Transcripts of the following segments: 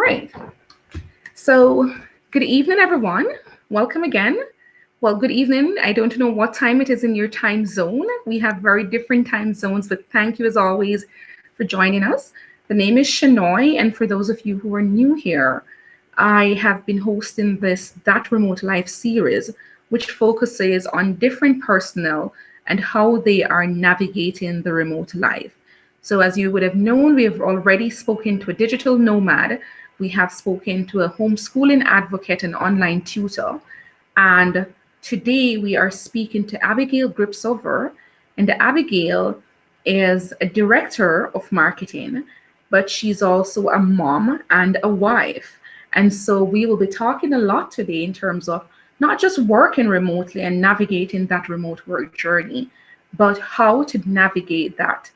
right. So, good evening, everyone. Welcome again. Well, good evening. I don't know what time it is in your time zone. We have very different time zones, but thank you as always for joining us. The name is Shanoy, and for those of you who are new here, I have been hosting this That Remote Life series, which focuses on different personnel and how they are navigating the remote life. So, as you would have known, we have already spoken to a digital nomad. We have spoken to a homeschooling advocate and online tutor. And today we are speaking to Abigail Gripshover. And Abigail is a director of marketing, but she's also a mom and a wife. And so we will be talking a lot today in terms of not just working remotely and navigating that remote work journey, but how to navigate that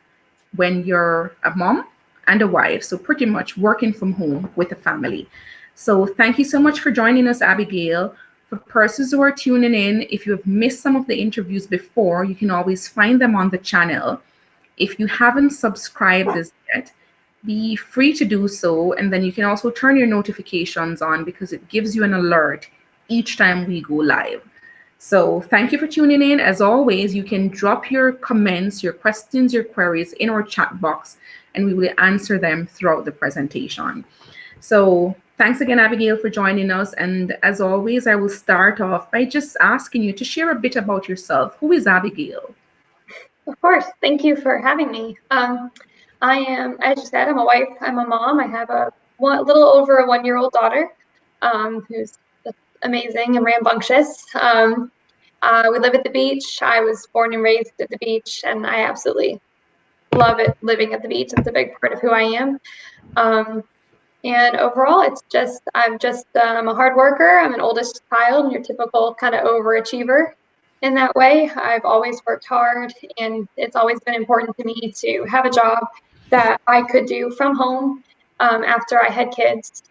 when you're a mom and a wife. So pretty much working from home with a family. So thank you so much for joining us, Abigail. For persons who are tuning in, if you have missed some of the interviews before, you can always find them on the channel. If you haven't subscribed as yet, be free to do so. And then you can also turn your notifications on because it gives you an alert each time we go live. So thank you for tuning in. As always, you can drop your comments, your questions, your queries in our chat box, and we will answer them throughout the presentation. So thanks again, Abigail, for joining us. And as always, I will start off by just asking you to share a bit about yourself. Who is Abigail? Of course. Thank you for having me. I am, as you said, I'm a wife. I'm a mom. I have a little over a 1-year-old daughter who's amazing and rambunctious. We live at the beach. I was born and raised at the beach, and I absolutely love it living at the beach. It's a big part of who I am. And overall, I'm a hard worker. I'm an oldest child, your typical kind of overachiever. In that way, I've always worked hard, and it's always been important to me to have a job that I could do from home after I had kids,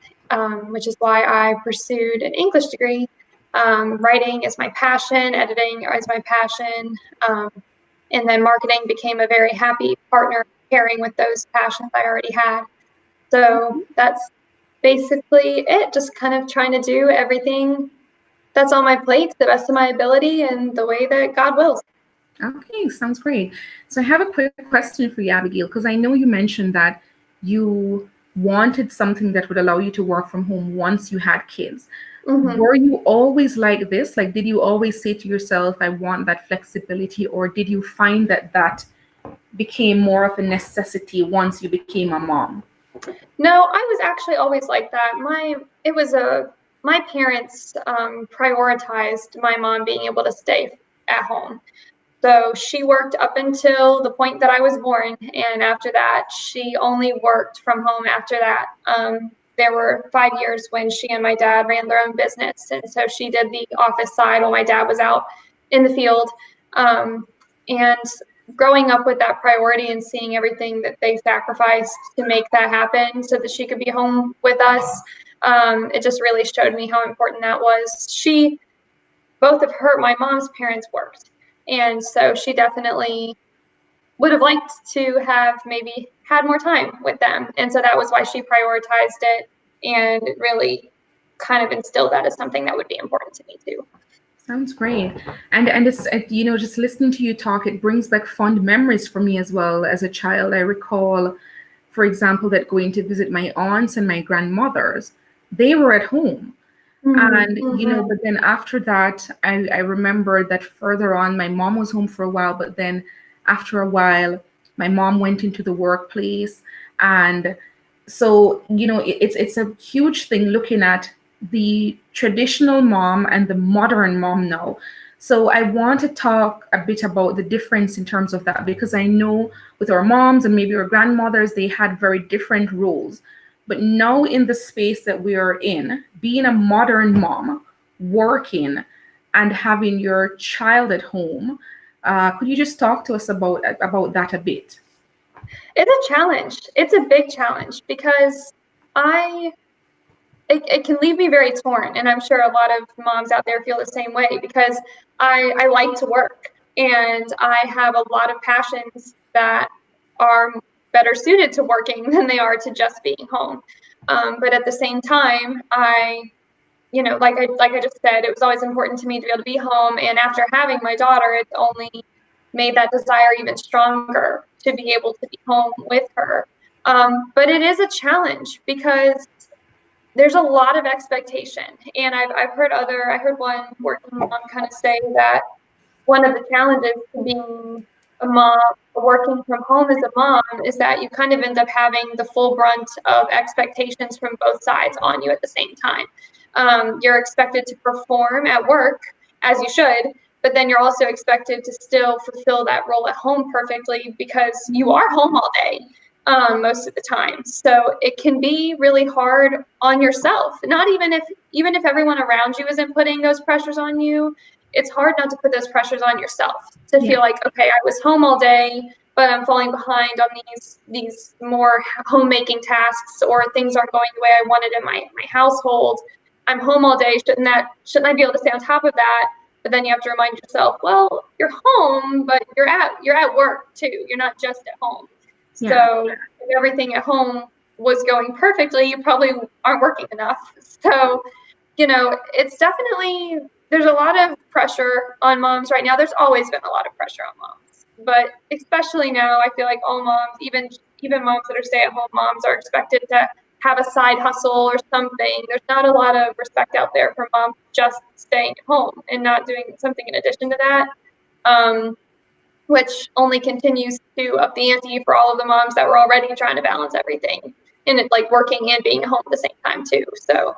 which is why I pursued an English degree. Writing is my passion, editing is my passion, and then marketing became a very happy partner pairing with those passions I already had. So that's basically it, just kind of trying to do everything that's on my plate to the best of my ability and the way that God wills. Okay, sounds great. So I have a quick question for you, Abigail, because I know you mentioned that you wanted something that would allow you to work from home once you had kids. Mm-hmm. Were you always like this? Like, did you always say to yourself, I want that flexibility? Or did you find that became more of a necessity once you became a mom? No, I was actually always like that. My parents prioritized my mom being able to stay at home. So she worked up until the point that I was born, and after that, she only worked from home after that. There were 5 years when she and my dad ran their own business, and so she did the office side while my dad was out in the field. And growing up with that priority and seeing everything that they sacrificed to make that happen so that she could be home with us, it just really showed me how important that was. My mom's parents worked. And so she definitely would have liked to have maybe had more time with them. And so that was why she prioritized it and really kind of instilled that as something that would be important to me too. Sounds great. And it's, just listening to you talk, it brings back fond memories for me as well. As a child, I recall, for example, that going to visit my aunts and my grandmothers, they were at home. Mm-hmm. And, but then after that, I remember that further on, my mom was home for a while, but then after a while, my mom went into the workplace. And so, it's a huge thing looking at the traditional mom and the modern mom now. So I want to talk a bit about the difference in terms of that, because I know with our moms and maybe our grandmothers, they had very different roles. But now in the space that we are in, being a modern mom, working and having your child at home, could you just talk to us about that a bit? It's a challenge. It's a big challenge because it can leave me very torn. And I'm sure a lot of moms out there feel the same way, because I like to work and I have a lot of passions that are better suited to working than they are to just being home. But at the same time, like I just said, it was always important to me to be able to be home. And after having my daughter, it's only made that desire even stronger to be able to be home with her. But it is a challenge because there's a lot of expectation. And I heard one working mom kind of say that one of the challenges to being a mom, working from home as a mom, is that you kind of end up having the full brunt of expectations from both sides on you at the same time. You're expected to perform at work as you should, but then you're also expected to still fulfill that role at home perfectly because you are home all day most of the time. So it can be really hard on yourself. Not even if everyone around you isn't putting those pressures on you, it's hard not to put those pressures on yourself to feel like, okay, I was home all day, but I'm falling behind on these more homemaking tasks, or things aren't going the way I wanted in my household. I'm home all day. Shouldn't I be able to stay on top of that? But then you have to remind yourself, well, you're home, but you're at work too. You're not just at home. So if everything at home was going perfectly, you probably aren't working enough. So, it's definitely, there's a lot of pressure on moms right now. There's always been a lot of pressure on moms, but especially now, I feel like all moms, even moms that are stay-at-home moms, are expected to have a side hustle or something. There's not a lot of respect out there for moms just staying at home and not doing something in addition to that, which only continues to up the ante for all of the moms that were already trying to balance everything, and it's like working and being at home at the same time too. So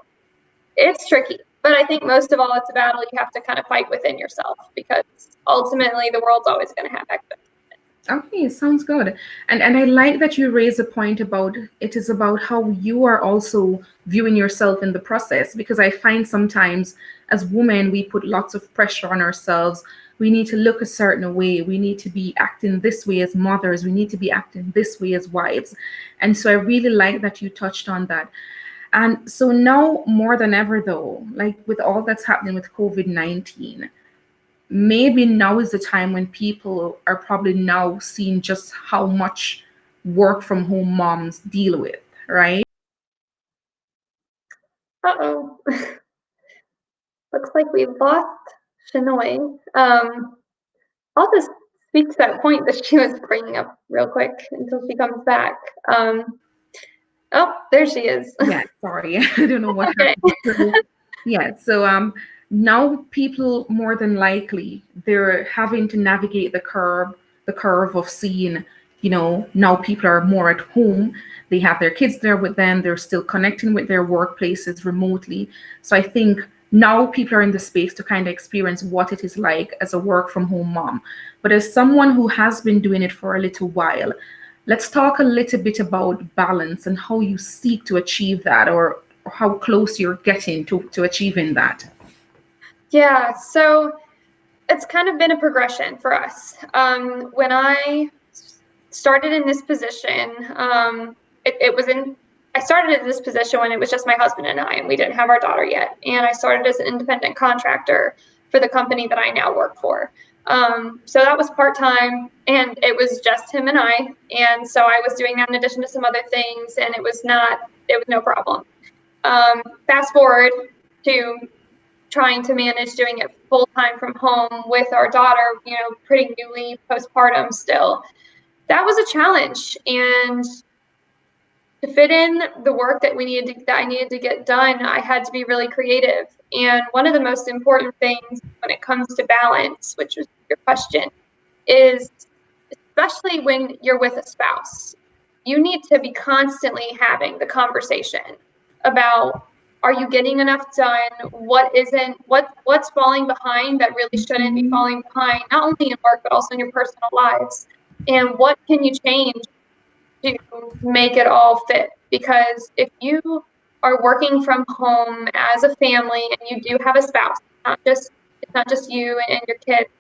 it's tricky, but I think most of all, it's a battle you have to kind of fight within yourself, because ultimately the world's always going to have expectations. Okay, sounds good. And I like that you raise a point about it is about how you are also viewing yourself in the process, because I find sometimes as women we put lots of pressure on ourselves. We need to look a certain way. We need to be acting this way as mothers. We need to be acting this way as wives. And so I really like that you touched on that. And so now more than ever though, like with all that's happening with COVID-19, maybe now is the time when people are probably now seeing just how much work from home moms deal with, right? Uh-oh. Looks like we've lost Shanoy. I'll just speak to that point that she was bringing up real quick until she comes back. Oh, there she is. Yeah, sorry. I don't know what Okay. happened. So now people more than likely they're having to navigate the curve of seeing, now people are more at home. They have their kids there with them. They're still connecting with their workplaces remotely. So I think now people are in the space to kind of experience what it is like as a work from home mom. But as someone who has been doing it for a little while, let's talk a little bit about balance and how you seek to achieve that, or how close you're getting to achieving that. Yeah, so it's kind of been a progression for us. When I started in this position, I started in this position when it was just my husband and I, and we didn't have our daughter yet. And I started as an independent contractor for the company that I now work for. So that was part-time, and it was just him and I. And so I was doing that in addition to some other things, and it was no problem. Fast forward to trying to manage doing it full-time from home with our daughter, pretty newly postpartum still. That was a challenge. And to fit in the work that I needed to get done, I had to be really creative. And one of the most important things when it comes to balance, which was your question, is especially when you're with a spouse, you need to be constantly having the conversation about, are you getting enough done? What's falling behind that really shouldn't be falling behind, not only in work, but also in your personal lives? And what can you change to make it all fit? Because if you are working from home as a family and you do have a spouse, it's not just you and your kids,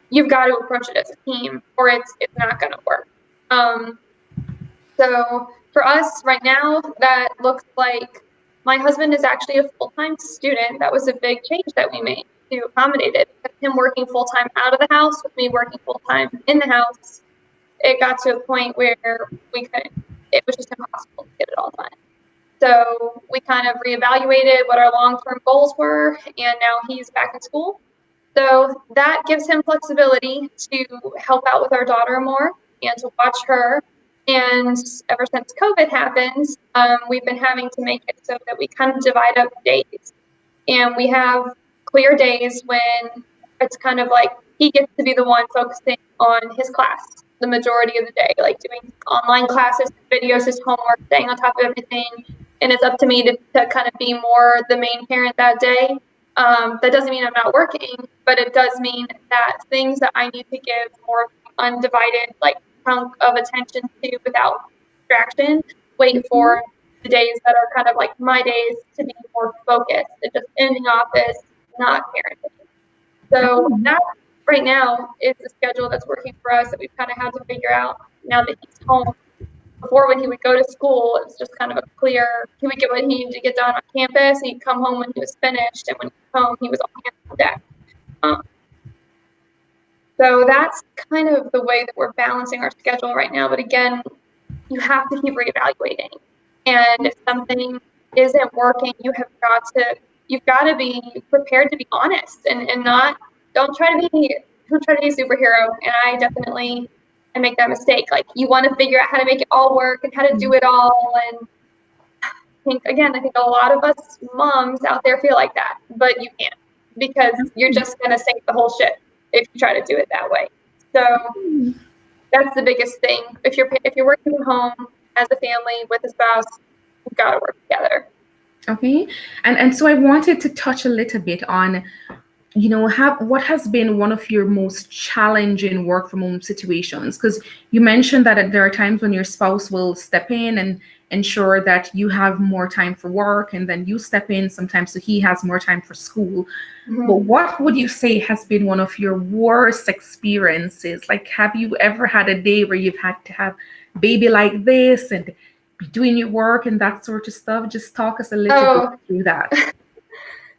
you've got to approach it as a team, or it's not going to work. So for us right now, that looks like my husband is actually a full-time student. That was a big change that we made to accommodate it. Him working full-time out of the house with me working full-time in the house, it got to a point where we couldn't. It was just impossible to get it all done. So we kind of reevaluated what our long-term goals were, and now he's back in school. So that gives him flexibility to help out with our daughter more and to watch her. And ever since COVID happened, we've been having to make it so that we kind of divide up days. And we have clear days when it's kind of like he gets to be the one focusing on his class the majority of the day, like doing online classes, videos, his homework, staying on top of everything. And it's up to me to kind of be more the main parent that day. That doesn't mean I'm not working, but it does mean that things that I need to give more undivided, like chunk of attention to without distraction, wait for the days that are kind of like my days to be more focused and just in the office, not parenting. So that right now is the schedule that's working for us that we've kind of had to figure out now that he's home. Before, when he would go to school, it was just kind of a clear, he would get what he needed to get done on campus, and he'd come home when he was finished, and when he was home, he was all hands on deck. So that's kind of the way that we're balancing our schedule right now. But again, you have to keep reevaluating. And if something isn't working, you've got to be prepared to be honest and don't try to be a superhero. And I make that mistake. Like, you want to figure out how to make it all work and how to do it all. And I think a lot of us moms out there feel like that, but you can't, because you're just going to sink the whole ship if you try to do it that way. So that's the biggest thing. If you're working from home as a family with a spouse, you've got to work together. Okay. And so I wanted to touch a little bit on, what has been one of your most challenging work from home situations? Because you mentioned that there are times when your spouse will step in and ensure that you have more time for work, and then you step in sometimes so he has more time for school. Mm-hmm. But what would you say has been one of your worst experiences? Like, have you ever had a day where you've had to have baby like this and be doing your work and that sort of stuff? Just talk us a little bit through that.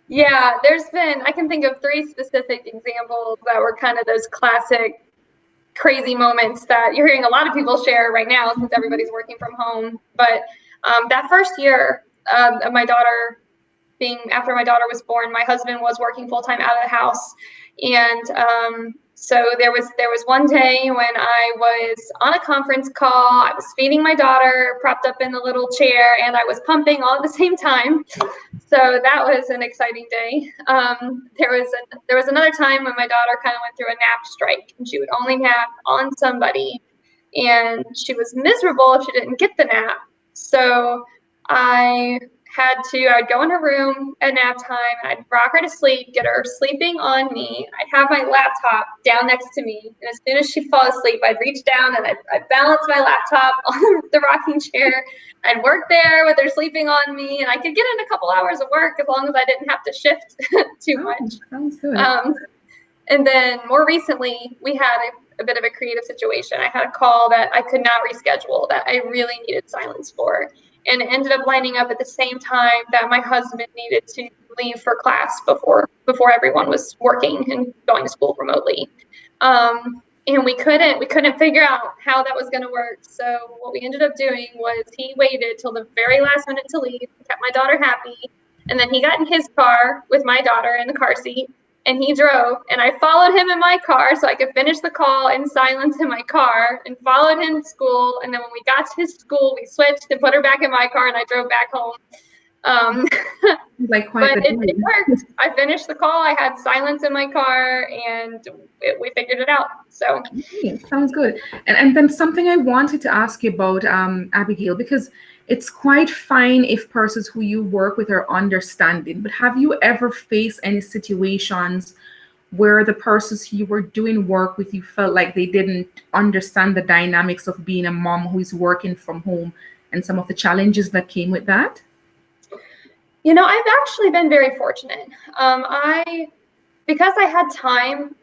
Yeah, I can think of 3 specific examples that were kind of those classic crazy moments that you're hearing a lot of people share right now since everybody's working from home. But that first year of my daughter after my daughter was born, my husband was working full-time out of the house. And so there was one day when I was on a conference call. I was feeding my daughter, propped up in the little chair, and I was pumping all at the same time. So that was an exciting day. There was another time when my daughter kind of went through a nap strike, and she would only nap on somebody, and she was miserable if she didn't get the nap. So I'd go in her room at nap time, and I'd rock her to sleep, get her sleeping on me. I'd have my laptop down next to me, and as soon as she'd fall asleep, I'd reach down and I'd balance my laptop on the rocking chair. I'd work there with her sleeping on me, and I could get in a couple hours of work as long as I didn't have to shift too much. Sounds good. And then more recently, we had a bit of a creative situation. I had a call that I could not reschedule that I really needed silence for. And it ended up lining up at the same time that my husband needed to leave for class before everyone was working and going to school remotely. And we couldn't figure out how that was going to work. So what we ended up doing was he waited till the very last minute to leave, kept my daughter happy, and then he got in his car with my daughter in the car seat, and he drove, and I followed him in my car so I could finish the call in silence in my car, and followed him to school. And then when we got to his school, we switched and put her back in my car, and I drove back home. But it worked. I finished the call. I had silence in my car, and we figured it out. So sounds good. And then something I wanted to ask you about, Abigail, because it's quite fine if persons who you work with are understanding, but have you ever faced any situations where the persons you were doing work with, you felt like they didn't understand the dynamics of being a mom who is working from home and some of the challenges that came with that? I've actually been very fortunate. Because I had time,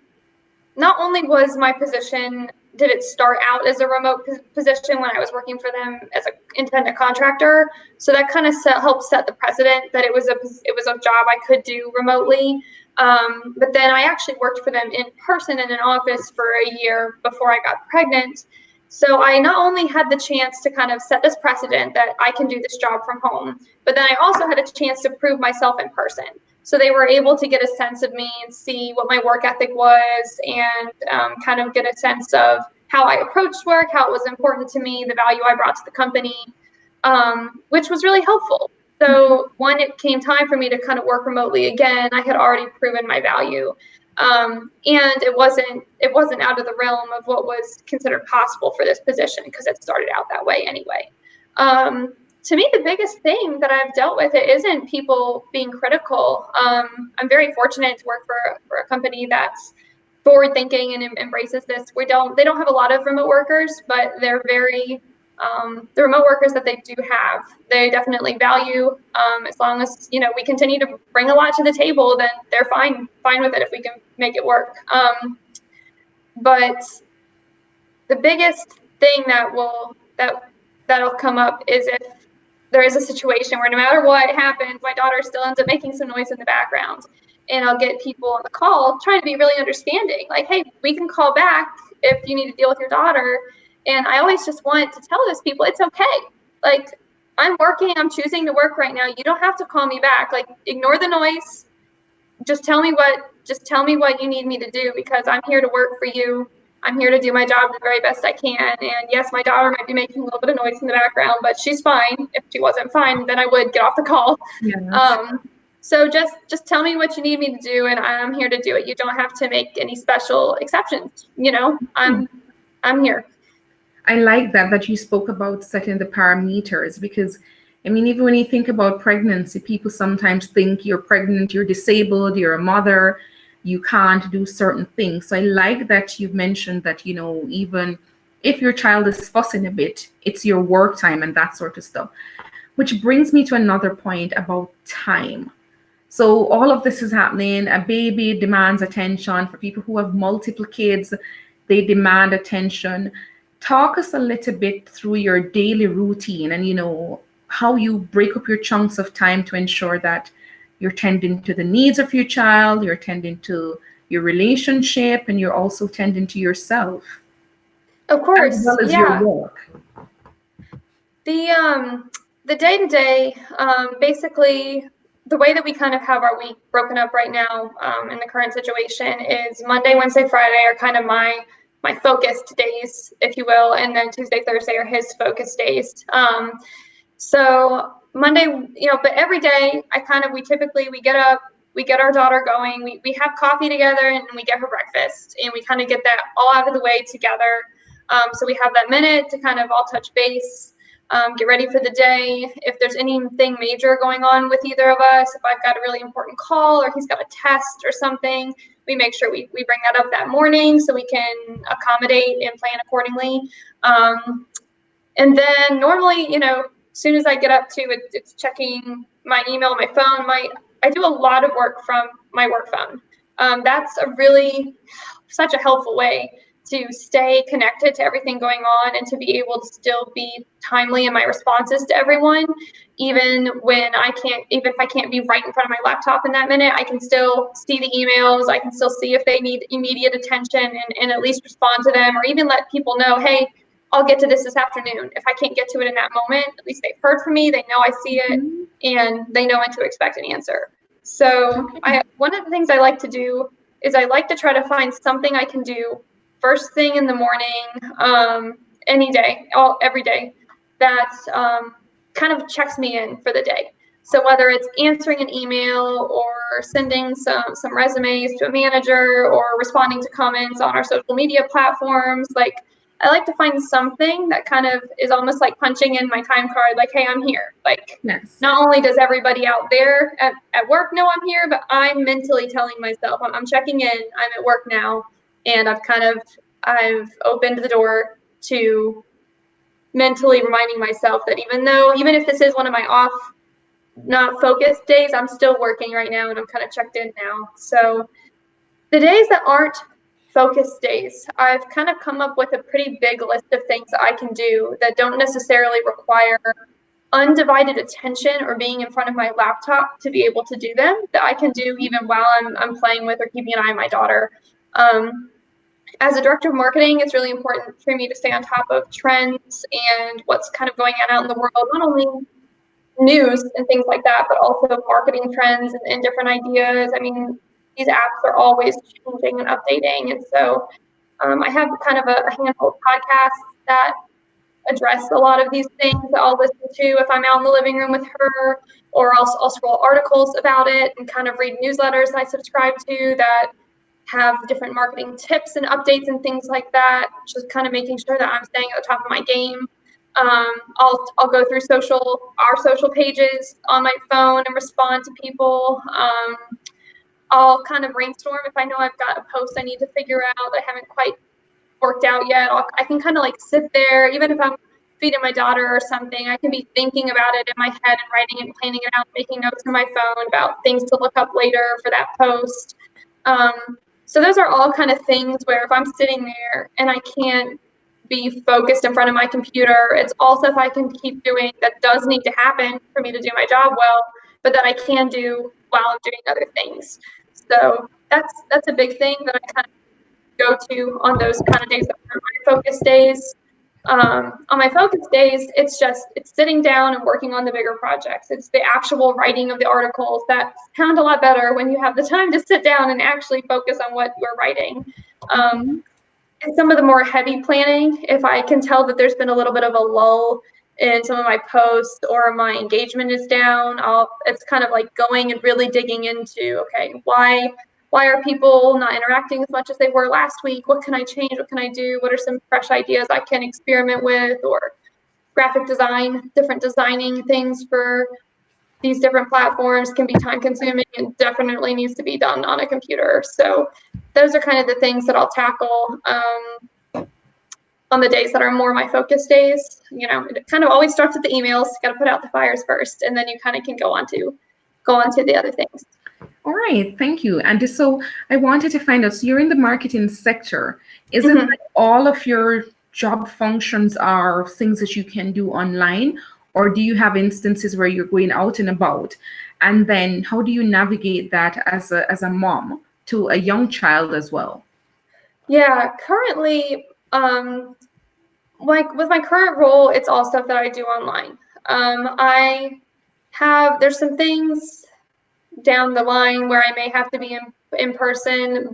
not only was my position, did it start out as a remote position when I was working for them as an independent contractor. So that kind of helped set the precedent that it was a job I could do remotely. But then I actually worked for them in person in an office for a year before I got pregnant. So I not only had the chance to kind of set this precedent that I can do this job from home, but then I also had a chance to prove myself in person. So they were able to get a sense of me and see what my work ethic was, and kind of get a sense of how I approached work, how it was important to me, the value I brought to the company, which was really helpful. So when it came time for me to kind of work remotely again, I had already proven my value. And it wasn't out of the realm of what was considered possible for this position, because it started out that way anyway. To me, the biggest thing that I've dealt with, it isn't people being critical. I'm very fortunate to work for a company that's forward thinking and embraces this. They don't have a lot of remote workers, but they're very the remote workers that they do have, they definitely value. As long as we continue to bring a lot to the table, then they're fine with it if we can make it work. But the biggest thing that'll come up is if there is a situation where no matter what happens, my daughter still ends up making some noise in the background. And I'll get people on the call trying to be really understanding, like, hey, we can call back if you need to deal with your daughter. And I always just want to tell those people, it's okay. Like, I'm working, I'm choosing to work right now. You don't have to call me back. Like, ignore the noise. Just tell me what you need me to do, because I'm here to work for you. I'm here to do my job the very best I can. And yes, my daughter might be making a little bit of noise in the background, but she's fine. If she wasn't fine, then I would get off the call. Yes. So just tell me what you need me to do, and I'm here to do it. You don't have to make any special exceptions. I'm here. I like that you spoke about setting the parameters, because I mean, even when you think about pregnancy, people sometimes think you're pregnant, you're disabled, you're a mother, you can't do certain things. So I like that you've mentioned that, even if your child is fussing a bit, it's your work time and that sort of stuff. Which brings me to another point about time. So all of this is happening. A baby demands attention. For people who have multiple kids, they demand attention. Talk us a little bit through your daily routine and, how you break up your chunks of time to ensure that you're tending to the needs of your child, you're tending to your relationship, and you're also tending to yourself, Of as course, well as your yeah. work. The day-to-day, basically, the way that we kind of have our week broken up right now, in the current situation, is Monday, Wednesday, Friday are kind of my focused days, if you will, and then Tuesday, Thursday are his focused days. So Monday, but every day we get up, we get our daughter going, we have coffee together, and we get her breakfast, and we kind of get that all out of the way together. So we have that minute to kind of all touch base, get ready for the day. If there's anything major going on with either of us, if I've got a really important call or he's got a test or something, we make sure we bring that up that morning so we can accommodate and plan accordingly. And then normally, as soon as I get up to it, it's checking my email, my phone. I do a lot of work from my work phone. That's such a helpful way to stay connected to everything going on and to be able to still be timely in my responses to everyone, even if I can't be right in front of my laptop in that minute. I can still see the emails. I can still see if they need immediate attention, and at least respond to them, or even let people know, hey, I'll get to this afternoon. If I can't get to it in that moment, at least they've heard from me. They know I see it, and they know when to expect an answer. So one of the things I like to do is I like to try to find something I can do first thing in the morning, every day, that kind of checks me in for the day. So whether it's answering an email or sending some resumes to a manager or responding to comments on our social media platforms, I like to find something that kind of is almost like punching in my time card, like, hey, I'm here. Yes. Not only does everybody out there at work know I'm here, but I'm mentally telling myself, I'm checking in, I'm at work now, and I've opened the door to mentally reminding myself that even if this is one of my off, not focused days, I'm still working right now, and I'm kind of checked in now. So the days that aren't focus days, I've kind of come up with a pretty big list of things that I can do that don't necessarily require undivided attention or being in front of my laptop to be able to do them, that I can do even while I'm playing with or keeping an eye on my daughter. As a director of marketing, it's really important for me to stay on top of trends and what's kind of going on out in the world, not only news and things like that, but also marketing trends and different ideas. I mean, these apps are always changing and updating. And so I have kind of a handful of podcasts that address a lot of these things that I'll listen to if I'm out in the living room with her, or I'll scroll articles about it and kind of read newsletters that I subscribe to that have different marketing tips and updates and things like that, just kind of making sure that I'm staying at the top of my game. I'll go through our social pages on my phone and respond to people. I'll kind of brainstorm if I know I've got a post I need to figure out that I haven't quite worked out yet. I can kind of like sit there, even if I'm feeding my daughter or something, I can be thinking about it in my head and writing and planning it out, making notes in my phone about things to look up later for that post. So those are all kind of things where if I'm sitting there and I can't be focused in front of my computer, it's all stuff I can keep doing that does need to happen for me to do my job well, but that I can do while I'm doing other things. So that's a big thing that I kind of go to on those kind of days that are my focus days. On my focus days, it's sitting down and working on the bigger projects. It's the actual writing of the articles that sound a lot better when you have the time to sit down and actually focus on what you're writing. And some of the more heavy planning, if I can tell that there's been a little bit of a lull in some of my posts or my engagement is down, it's kind of like going and really digging into, okay, why are people not interacting as much as they were last week? What can I change? What can I do? What are some fresh ideas I can experiment with? Or graphic design, different designing things for these different platforms can be time consuming and definitely needs to be done on a computer. So those are kind of the things that I'll tackle on the days that are more my focus days. You know, it kind of always starts with the emails. You got to put out the fires first, and then you kind of can go on to the other things. All right, thank you. And so I wanted to find out, so you're in the marketing sector. Is it like all of your job functions are things that you can do online, or do you have instances where you're going out and about? And then how do you navigate that as a mom to a young child as well? Yeah, currently, like with my current role, it's all stuff that I do online. There's some things down the line where I may have to be in person,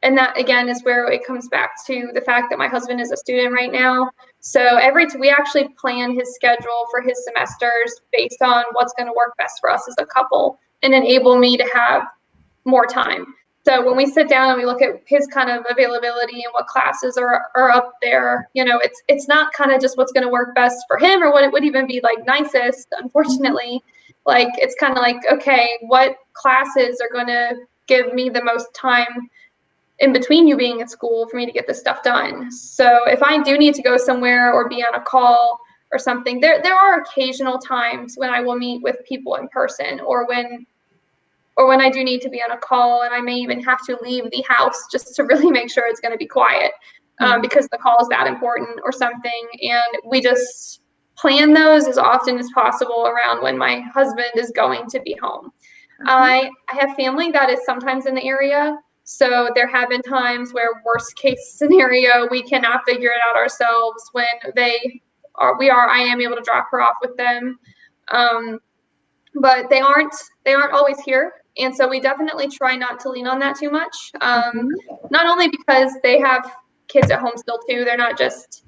and that again is where it comes back to the fact that my husband is a student right now. So we actually plan his schedule for his semesters based on what's going to work best for us as a couple and enable me to have more time. So when we sit down and we look at his kind of availability and what classes are up there, you know, it's not kind of just what's going to work best for him or what it would even be like nicest, unfortunately. Like it's kind of like, okay, what classes are going to give me the most time in between you being at school for me to get this stuff done? So if I do need to go somewhere or be on a call or something, there are occasional times when I will meet with people in person or when I do need to be on a call, and I may even have to leave the house just to really make sure it's going to be quiet because the call is that important or something. And we just plan those as often as possible around when my husband is going to be home. I have family that is sometimes in the area. So there have been times where worst case scenario, we cannot figure it out ourselves when I am able to drop her off with them. But they aren't always here. And so we definitely try not to lean on that too much. Not only because they have kids at home still too. They're not just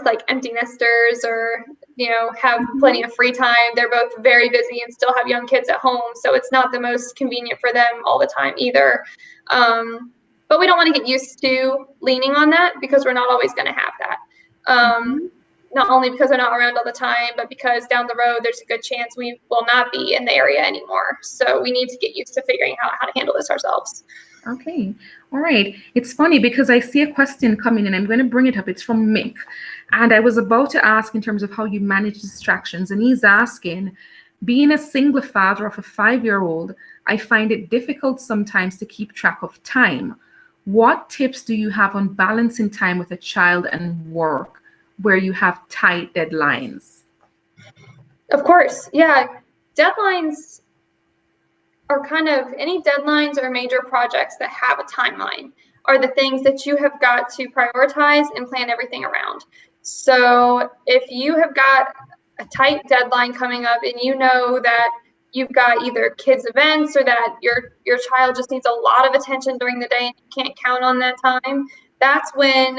like empty nesters or, you know, have plenty of free time. They're both very busy and still have young kids at home. So it's not the most convenient for them all the time either. But we don't want to get used to leaning on that because we're not always going to have that. Not only because they're not around all the time, but because down the road, there's a good chance we will not be in the area anymore. So we need to get used to figuring out how to handle this ourselves. Okay. All right. It's funny because I see a question coming and I'm going to bring it up. It's from Mick. And I was about to ask in terms of how you manage distractions. And he's asking, being a single father of a 5-year-old, I find it difficult sometimes to keep track of time. What tips do you have on balancing time with a child and work where you have tight deadlines? Of course. Yeah. Deadlines are kind of any deadlines or major projects that have a timeline are the things that you have got to prioritize and plan everything around. So if you have got a tight deadline coming up and you know that you've got either kids events or that your child just needs a lot of attention during the day and you can't count on that time, that's when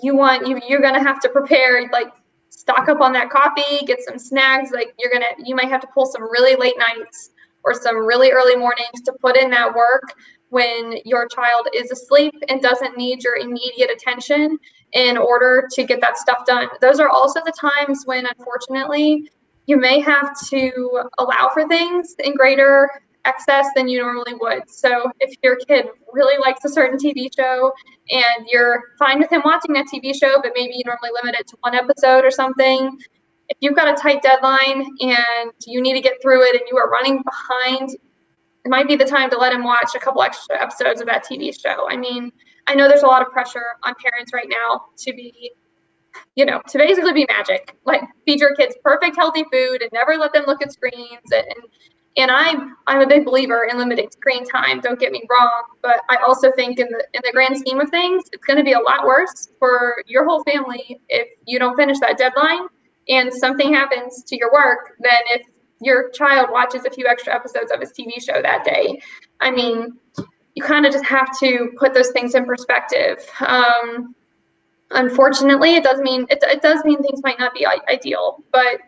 you're going to have to prepare, like stock up on that coffee, get some snacks. Like you might have to pull some really late nights or some really early mornings to put in that work when your child is asleep and doesn't need your immediate attention in order to get that stuff done. Those are also the times when, unfortunately, you may have to allow for things in greater excess than you normally would. So if your kid really likes a certain TV show and you're fine with him watching that TV show, but maybe you normally limit it to one episode or something, if you've got a tight deadline and you need to get through it and you are running behind, it might be the time to let him watch a couple extra episodes of that TV show. I mean, I know there's a lot of pressure on parents right now to be, to basically be magic, like feed your kids perfect, healthy food and never let them look at screens. And I'm a big believer in limiting screen time. Don't get me wrong, but I also think in the grand scheme of things, it's going to be a lot worse for your whole family if you don't finish that deadline and something happens to your work than if your child watches a few extra episodes of his TV show that day. I mean, you kind of just have to put those things in perspective. Unfortunately, it does mean things might not be ideal, but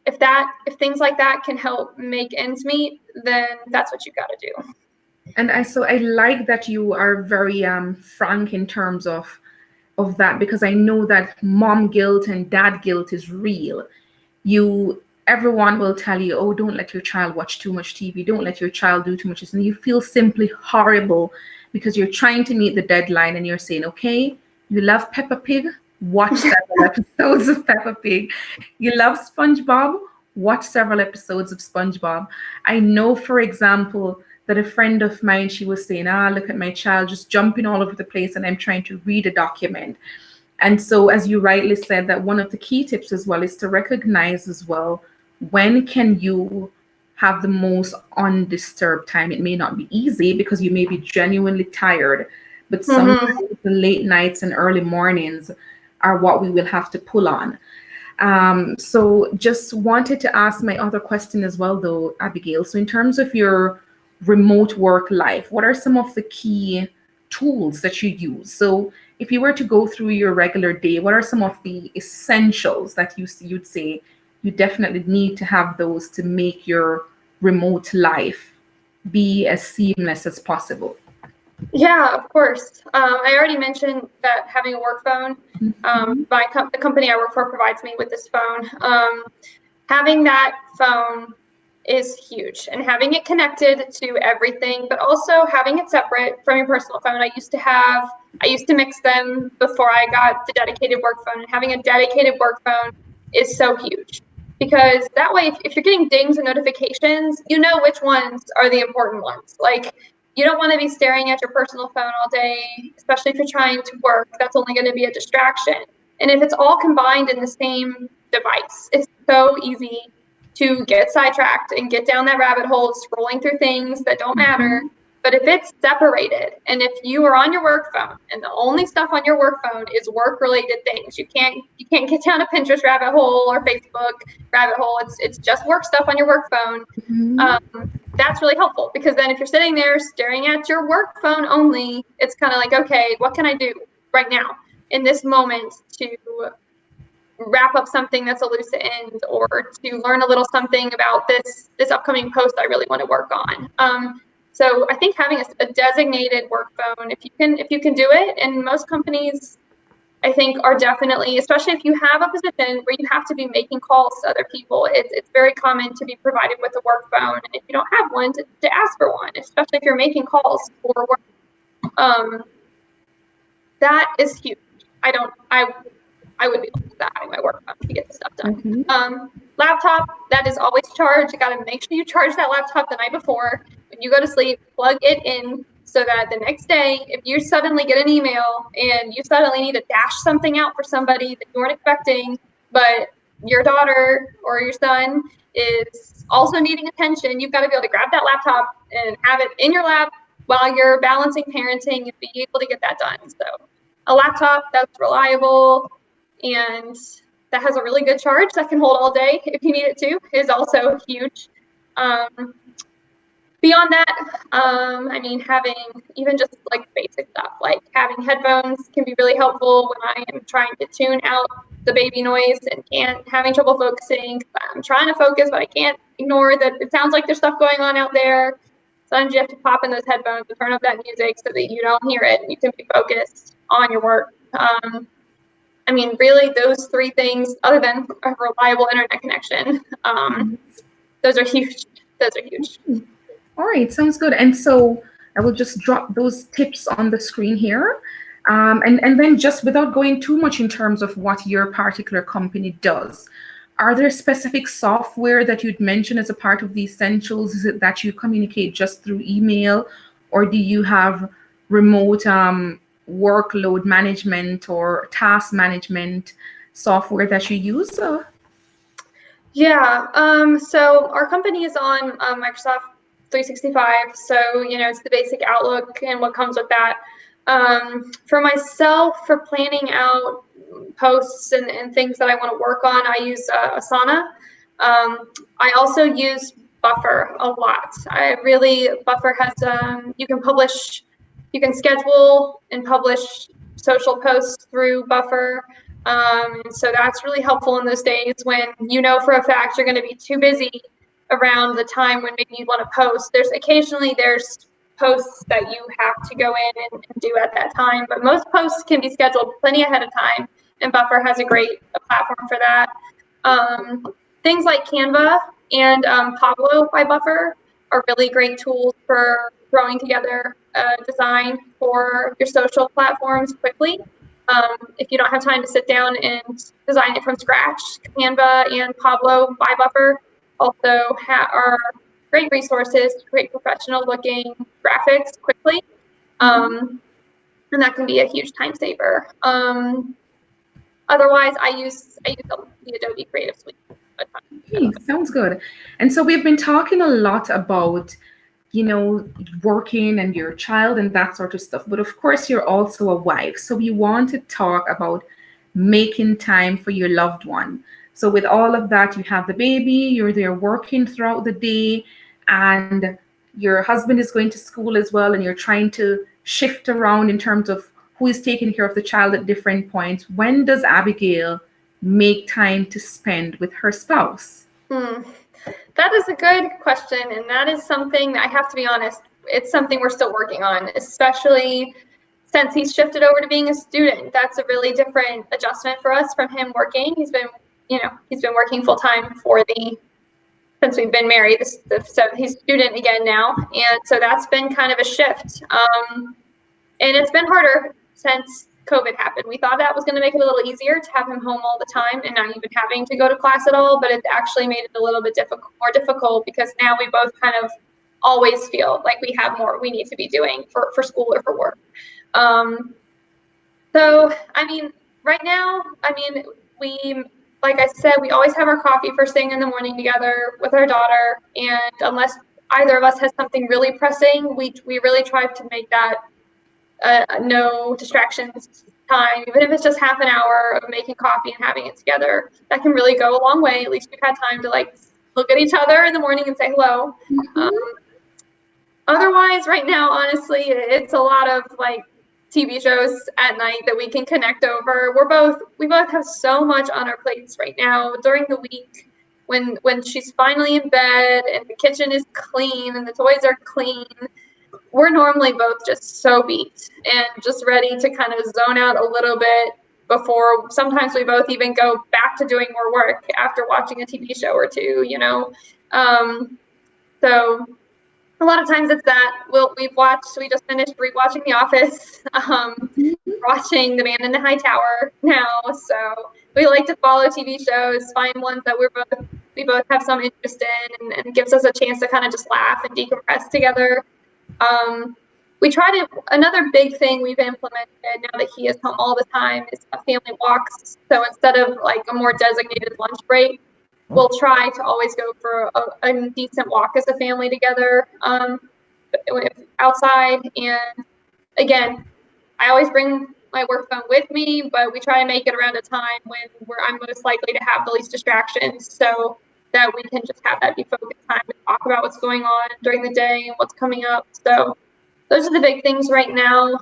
if things like that can help make ends meet, then that's what you got to do. And I like that you are very frank in terms of that, because I know that mom guilt and dad guilt is real. Everyone will tell you, oh, don't let your child watch too much TV, don't let your child do too much, and you feel simply horrible because you're trying to meet the deadline and you're saying, okay, you love Peppa Pig, watch several episodes of Peppa Pig. You love SpongeBob, watch several episodes of SpongeBob. I know, for example, that a friend of mine, she was saying, look at my child just jumping all over the place and I'm trying to read a document. And so, as you rightly said, that one of the key tips as well is to recognize as well, when can you have the most undisturbed time? It may not be easy because you may be genuinely tired, but sometimes the late nights and early mornings are what we will have to pull on. So just wanted to ask my other question as well, though, Abigail. So in terms of your remote work life, what are some of the key tools that you use? So if you were to go through your regular day, what are some of the essentials that you'd say you definitely need to have those to make your remote life be as seamless as possible? Yeah, of course. I already mentioned that having a work phone, the company I work for provides me with this phone. Having that phone is huge, and having it connected to everything, but also having it separate from your personal phone. I used to mix them before I got the dedicated work phone, and having a dedicated work phone is so huge. Because that way, if you're getting dings and notifications, you know which ones are the important ones. Like, you don't want to be staring at your personal phone all day, especially if you're trying to work. That's only going to be a distraction. And if it's all combined in the same device, it's so easy to get sidetracked and get down that rabbit hole, scrolling through things that don't matter. But if it's separated, and if you are on your work phone and the only stuff on your work phone is work-related things, you can't get down a Pinterest rabbit hole or Facebook rabbit hole. It's just work stuff on your work phone. That's really helpful, because then if you're sitting there staring at your work phone only, it's kind of like, okay, what can I do right now in this moment to wrap up something that's a loose end, or to learn a little something about this upcoming post I really want to work on. So I think having a designated work phone, if you can do it, and most companies, I think, are definitely, especially if you have a position where you have to be making calls to other people, it's very common to be provided with a work phone, and if you don't have one, to ask for one, especially if you're making calls for work. That is huge. I would be looking at having my work phone to get the stuff done. Laptop, that is always charged. You got to make sure you charge that laptop the night before. When you go to sleep, plug it in so that the next day, if you suddenly get an email and you suddenly need to dash something out for somebody that you weren't expecting, but your daughter or your son is also needing attention, you've got to be able to grab that laptop and have it in your lap, while you're balancing parenting and be able to get that done. So a laptop that's reliable and that has a really good charge that can hold all day if you need it to is also huge. Beyond that, I mean, having even just like basic stuff, like having headphones can be really helpful when I am trying to tune out the baby noise and having trouble focusing. I'm trying to focus, but I can't ignore that it sounds like there's stuff going on out there. Sometimes you have to pop in those headphones and turn up that music so that you don't hear it and you can be focused on your work. I mean, really, those three things, other than a reliable internet connection, those are huge. Those are huge. All right, sounds good. And so I will just drop those tips on the screen here. And then just without going too much in terms of what your particular company does, are there specific software that you'd mention as a part of the essentials? Is it that you communicate just through email, or do you have remote workload management or task management software that you use? Yeah, so our company is on Microsoft 365, so it's the basic Outlook and what comes with that. For myself, for planning out posts and things that I want to work on, I use Asana. I also use Buffer a lot. Buffer has you can schedule and publish social posts through Buffer. And so that's really helpful in those days when for a fact you're going to be too busy around the time when maybe you want to post. There's posts that you have to go in and do at that time, but most posts can be scheduled plenty ahead of time, and Buffer has a great platform for that. Things like Canva and Pablo by Buffer are really great tools for throwing together a design for your social platforms quickly. If you don't have time to sit down and design it from scratch, Canva and Pablo by Buffer also are great resources to create professional looking graphics quickly. And that can be a huge time saver. Otherwise, I use the Adobe Creative Suite. Hey, sounds good. And so we've been talking a lot about, working and your child and that sort of stuff. But of course, you're also a wife. So we want to talk about making time for your loved one. So with all of that, you have the baby, you're there working throughout the day, and your husband is going to school as well, and you're trying to shift around in terms of who is taking care of the child at different points. When does Abigail make time to spend with her spouse? That is a good question, and that is something that I have to be honest, it's something we're still working on, especially since he's shifted over to being a student. That's a really different adjustment for us from him working. He's been working full time since we've been married. So he's a student again now, and so that's been kind of a shift. And it's been harder since COVID happened. We thought that was going to make it a little easier to have him home all the time and not even having to go to class at all, but it actually made it a little bit more difficult because now we both kind of always feel like we have more we need to be doing for school or for work. So, I mean, right now, like I said, we always have our coffee first thing in the morning together with our daughter, and unless either of us has something really pressing, we really try to make that no distractions time, even if it's just half an hour of making coffee and having it together. That can really go a long way. At least we've had time to look at each other in the morning and say hello. Otherwise, right now, honestly, it's a lot of TV shows at night that we can connect over. We both have so much on our plates right now during the week. When she's finally in bed and the kitchen is clean and the toys are clean, we're normally both just so beat and just ready to kind of zone out a little bit before sometimes we both even go back to doing more work after watching a TV show or two, So a lot of times it's that we just finished rewatching The Office, watching The Man in the High Tower now. So we like to follow TV shows, find ones that we both have some interest in, and gives us a chance to kind of just laugh and decompress together. Another big thing we've implemented now that he is home all the time is family walks. So instead of a more designated lunch break, we'll try to always go for a decent walk as a family together. outside. And again, I always bring my work phone with me, but we try to make it around a time when I'm most likely to have the least distractions, so that we can just have that be focused time to talk about what's going on during the day and what's coming up. So those are the big things right now.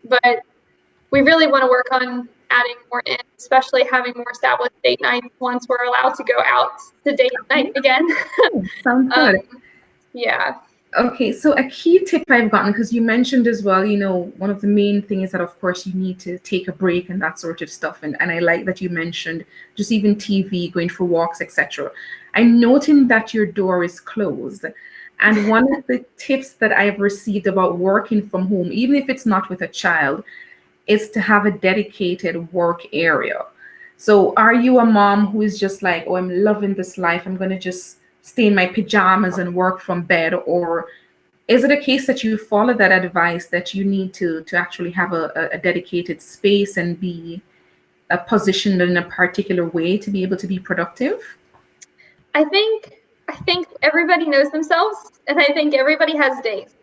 But we really want to work on adding more in, especially having more established date nights once we're allowed to go out to date night again. Sounds good. Yeah. Okay, so a key tip I've gotten, because you mentioned as well, one of the main things is that, of course, you need to take a break and that sort of stuff. And I like that you mentioned just even TV, going for walks, etc. I'm noting that your door is closed. And one of the tips that I've received about working from home, even if it's not with a child, is to have a dedicated work area. So are you a mom who is just like, oh, I'm loving this life, I'm going to just stay in my pajamas and work from bed? Or is it a case that you follow that advice that you need to actually have a dedicated space and be positioned in a particular way to be able to be productive? I think everybody knows themselves, and I think everybody has days.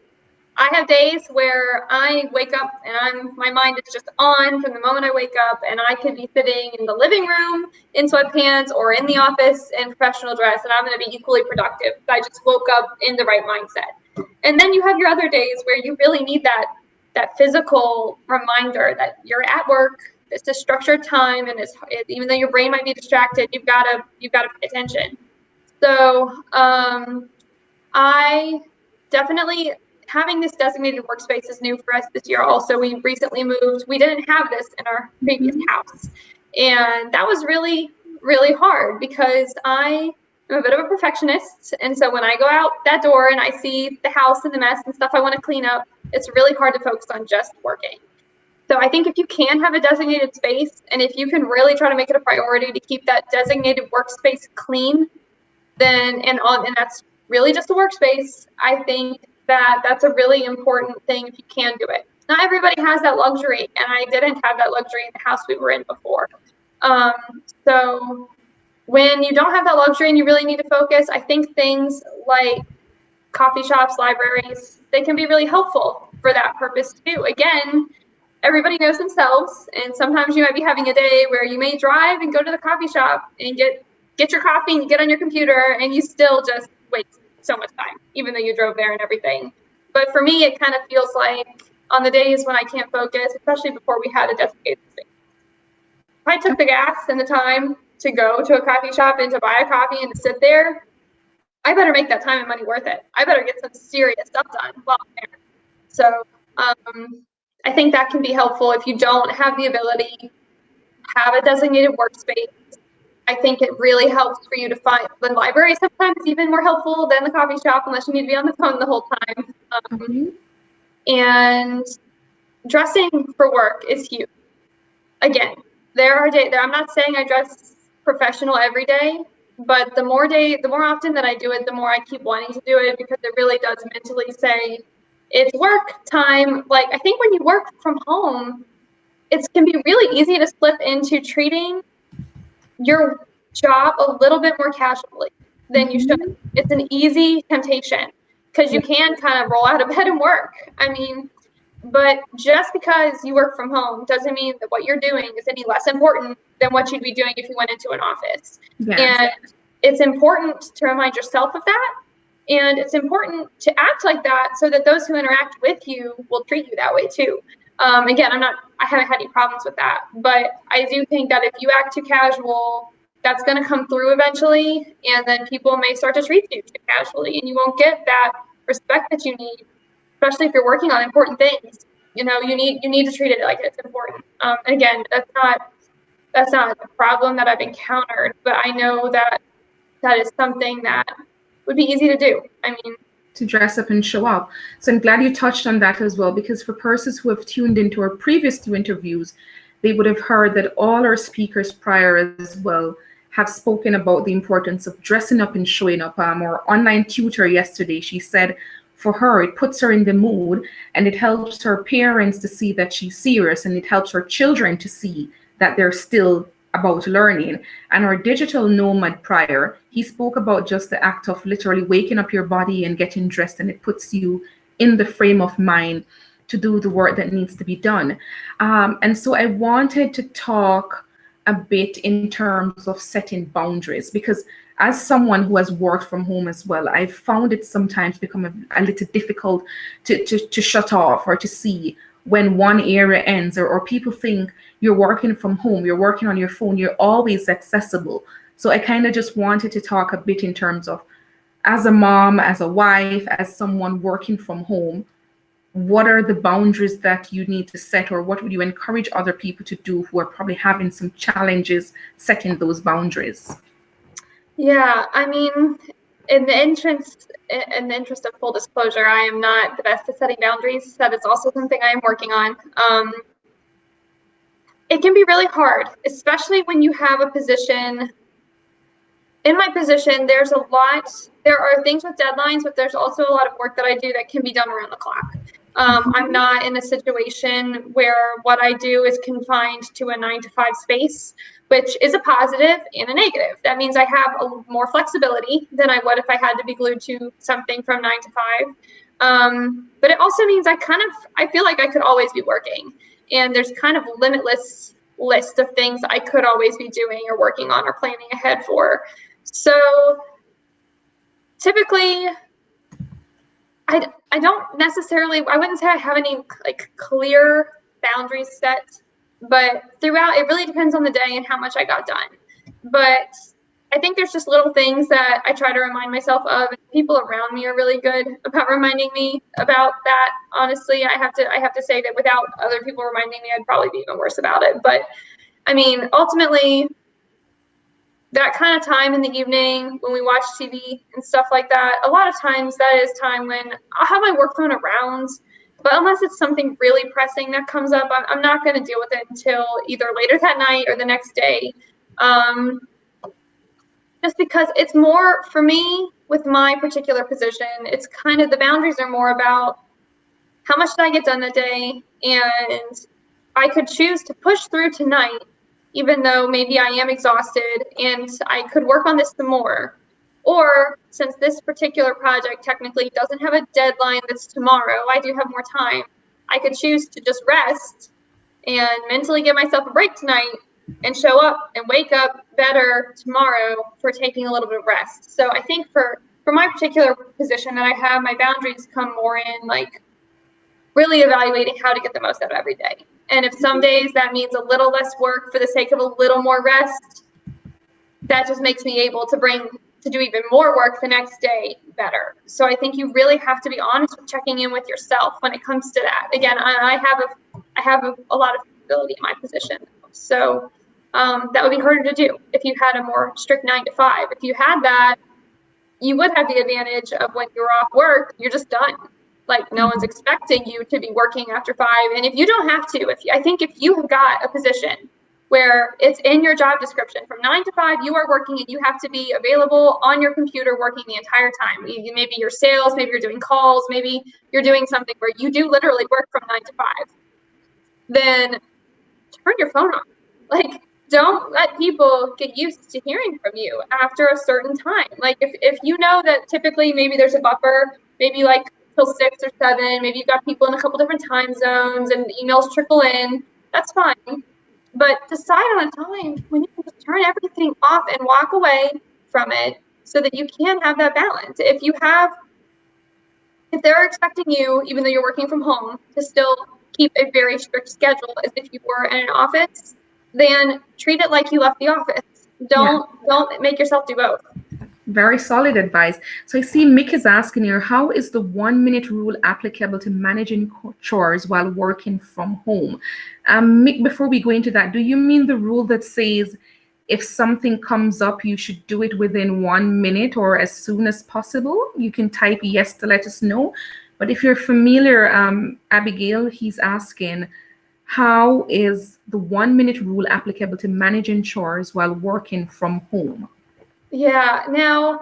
I have days where I wake up and my mind is just on from the moment I wake up, and I could be sitting in the living room in sweatpants or in the office in professional dress, and I'm going to be equally productive. I just woke up in the right mindset. And then you have your other days where you really need that physical reminder that you're at work. It's a structured time, and even though your brain might be distracted, you've got to pay attention. So I definitely, having this designated workspace is new for us this year. Also, we recently moved. We didn't have this in our previous house. And that was really, really hard because I am a bit of a perfectionist. And so when I go out that door and I see the house and the mess and stuff I want to clean up, it's really hard to focus on just working. So I think if you can have a designated space, and if you can really try to make it a priority to keep that designated workspace clean, then and that's really just a workspace, I think that's a really important thing if you can do it. Not everybody has that luxury, and I didn't have that luxury in the house we were in before. So when you don't have that luxury and you really need to focus, I think things like coffee shops, libraries, they can be really helpful for that purpose too. Again, everybody knows themselves, and sometimes you might be having a day where you may drive and go to the coffee shop and get your coffee and you get on your computer and you still just waste so much time, even though you drove there and everything. But for me, it kind of feels like on the days when I can't focus, especially before we had a designated space, if I took the gas and the time to go to a coffee shop and to buy a coffee and to sit there, I better make that time and money worth it. I better get some serious stuff done while I'm there. So I think that can be helpful if you don't have the ability to have a designated workspace. I think it really helps for you to find the library. Sometimes even more helpful than the coffee shop, unless you need to be on the phone the whole time. And dressing for work is huge. Again, there are days. I'm not saying I dress professional every day, but the more often that I do it, the more I keep wanting to do it, because it really does mentally say it's work time. Like, I think when you work from home, it can be really easy to slip into treating your job a little bit more casually than you should. It's an easy temptation because you can kind of roll out of bed and work. I mean, but just because you work from home doesn't mean that what you're doing is any less important than what you'd be doing if you went into an office. Yes. And it's important to remind yourself of that. And it's important to act like that so that those who interact with you will treat you that way too. Again, I haven't had any problems with that, but I do think that if you act too casual, that's going to come through eventually, and then people may start to treat you too casually, and you won't get that respect that you need, especially if you're working on important things. You need to treat it like it's important. Again, that's not a problem that I've encountered, but I know that is something that would be easy to do. I mean, to dress up and show up. So I'm glad you touched on that as well, because for persons who have tuned into our previous two interviews, they would have heard that all our speakers prior as well have spoken about the importance of dressing up and showing up. Our online tutor yesterday, she said for her, it puts her in the mood, and it helps her parents to see that she's serious, and it helps her children to see that they're still about learning. And our digital nomad prior, he spoke about just the act of literally waking up your body and getting dressed, and it puts you in the frame of mind to do the work that needs to be done. And so I wanted to talk a bit in terms of setting boundaries, because as someone who has worked from home as well, I've found it sometimes become a little difficult to shut off or to see when one area ends, or people think you're working from home, you're working on your phone, you're always accessible. So I kind of just wanted to talk a bit in terms of, as a mom, as a wife, as someone working from home, what are the boundaries that you need to set, or what would you encourage other people to do who are probably having some challenges setting those boundaries? Yeah, I mean, in the interest of full disclosure, I am not the best at setting boundaries. That is also something I am working on. It can be really hard, especially when you have a position. In my position, there are things with deadlines, but there's also a lot of work that I do that can be done around the clock. I'm not in a situation where what I do is confined to a 9 to 5 space, which is a positive and a negative. That means I have more flexibility than I would if I had to be glued to something from 9 to 5. But it also means I feel like I could always be working, and there's kind of a limitless list of things I could always be doing or working on or planning ahead for. So typically, I don't necessarily, I wouldn't say I have any like clear boundaries set, but throughout, it really depends on the day and how much I got done. But I think there's just little things that I try to remind myself of, and people around me are really good about reminding me about that. Honestly, I have to say that without other people reminding me, I'd probably be even worse about it. But I mean, ultimately, that kind of time in the evening when we watch TV and stuff like that, a lot of times that is time when I'll have my work phone around, but unless it's something really pressing that comes up, I'm not going to deal with it until either later that night or the next day. Just because it's more, for me, with my particular position, it's kind of, the boundaries are more about how much did I get done that day, and I could choose to push through tonight, even though maybe I am exhausted and I could work on this some more. Or since this particular project technically doesn't have a deadline that's tomorrow, I do have more time. I could choose to just rest and mentally give myself a break tonight and show up and wake up better tomorrow for taking a little bit of rest. So I think for my particular position that I have, my boundaries come more in like really evaluating how to get the most out of every day. And if some days that means a little less work for the sake of a little more rest, that just makes me able to do even more work the next day better. So I think you really have to be honest with checking in with yourself when it comes to that. Again, I have a lot of flexibility in my position. So that would be harder to do if you had a more strict 9 to 5. If you had that, you would have the advantage of when you're off work, you're just done. Like no one's expecting you to be working after 5. And if you don't have to, I think if you have got a position where it's in your job description from 9 to 5, you are working and you have to be available on your computer working the entire time. Maybe you're sales, maybe you're doing calls, maybe you're doing something where you do literally work from 9 to 5. Then turn your phone off. Like, don't let people get used to hearing from you after a certain time. Like if you know that typically maybe there's a buffer, maybe like till 6 or 7, maybe you've got people in a couple different time zones and emails trickle in, that's fine. But decide on a time when you can just turn everything off and walk away from it so that you can have that balance. If they're expecting you, even though you're working from home, to still keep a very strict schedule as if you were in an office, then treat it like you left the office. Don't make yourself do both. Very solid advice. So I see Mick is asking here, how is the 1 minute rule applicable to managing chores while working from home? Mick, before we go into that, do you mean the rule that says if something comes up, you should do it within 1 minute or as soon as possible? You can type yes to let us know. But if you're familiar, Abigail, he's asking, how is the 1 minute rule applicable to managing chores while working from home? Yeah, now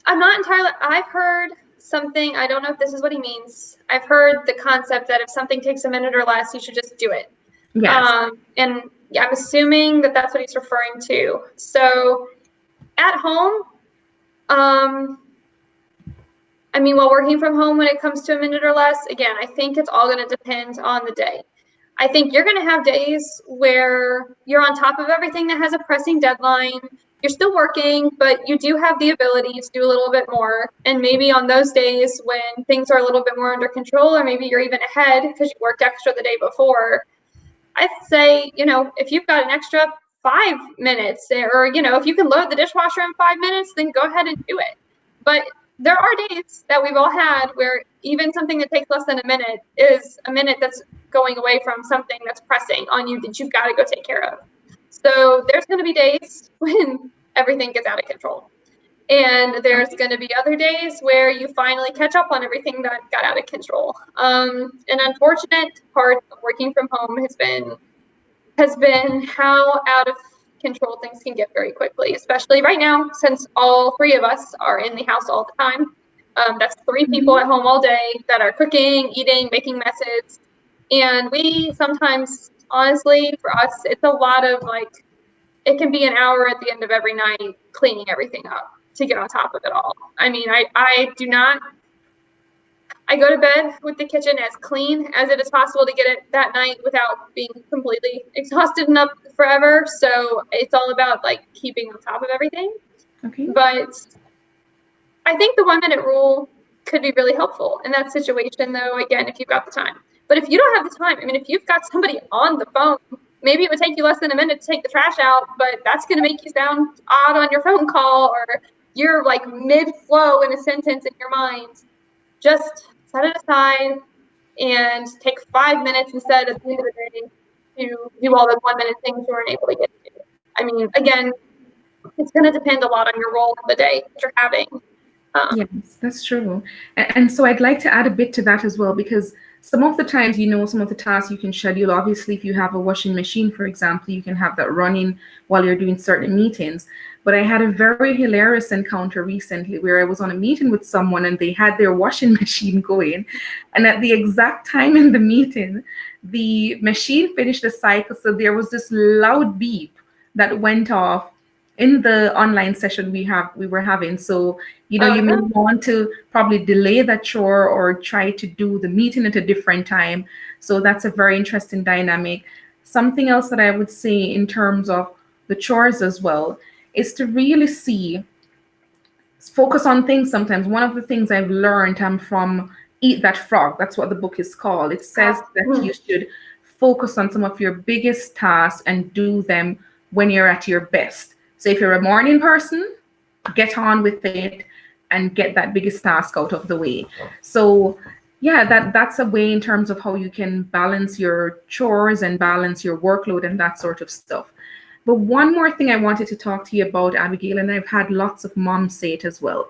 I'm not entirely, I've heard something, I don't know if this is what he means. I've heard the concept that if something takes a minute or less, you should just do it. Yes. And I'm assuming that that's what he's referring to. So at home, I mean, while working from home, when it comes to a minute or less, again, I think it's all going to depend on the day. I think you're going to have days where you're on top of everything that has a pressing deadline. You're still working, but you do have the ability to do a little bit more. And maybe on those days when things are a little bit more under control, or maybe you're even ahead because you worked extra the day before, I'd say, if you've got an extra 5 minutes, or, if you can load the dishwasher in 5 minutes, then go ahead and do it. But there are days that we've all had where even something that takes less than a minute is a minute that's going away from something that's pressing on you that you've got to go take care of. So there's going to be days when everything gets out of control. And there's going to be other days where you finally catch up on everything that got out of control. An unfortunate part of working from home has been how out of control things can get very quickly, especially right now, since all three of us are in the house all the time. That's three people at home all day that are cooking, eating, making messes. And we sometimes, honestly, for us, it's a lot of it can be an hour at the end of every night cleaning everything up to get on top of it all. I mean, I go to bed with the kitchen as clean as it is possible to get it that night without being completely exhausted and up forever. So it's all about keeping on top of everything. Okay. But I think the 1 minute rule could be really helpful in that situation, though, again, if you've got the time. But if you don't have the time, I mean, if you've got somebody on the phone, maybe it would take you less than a minute to take the trash out, but that's going to make you sound odd on your phone call, or you're mid-flow in a sentence in your mind. Just set it aside and take 5 minutes instead at the end of the day to do all the 1 minute things you weren't able to get to. I mean, again, it's going to depend a lot on your role in the day that you're having. Yes, that's true. And so I'd like to add a bit to that as well, because some of the times, some of the tasks you can schedule. Obviously, if you have a washing machine, for example, you can have that running while you're doing certain meetings. But I had a very hilarious encounter recently where I was on a meeting with someone and they had their washing machine going. And at the exact time in the meeting, the machine finished the cycle. So there was this loud beep that went off in the online session we were having. So you may want to probably delay that chore or try to do the meeting at a different time. So that's a very interesting dynamic. Something else that I would say in terms of the chores as well is to really focus on things. Sometimes one of the things I've learned from Eat That Frog, that's what the book is called. It says that you should focus on some of your biggest tasks and do them when you're at your best. So if you're a morning person, get on with it and get that biggest task out of the way. So yeah, that's a way in terms of how you can balance your chores and balance your workload and that sort of stuff. But one more thing I wanted to talk to you about, Abigail, and I've had lots of moms say it as well.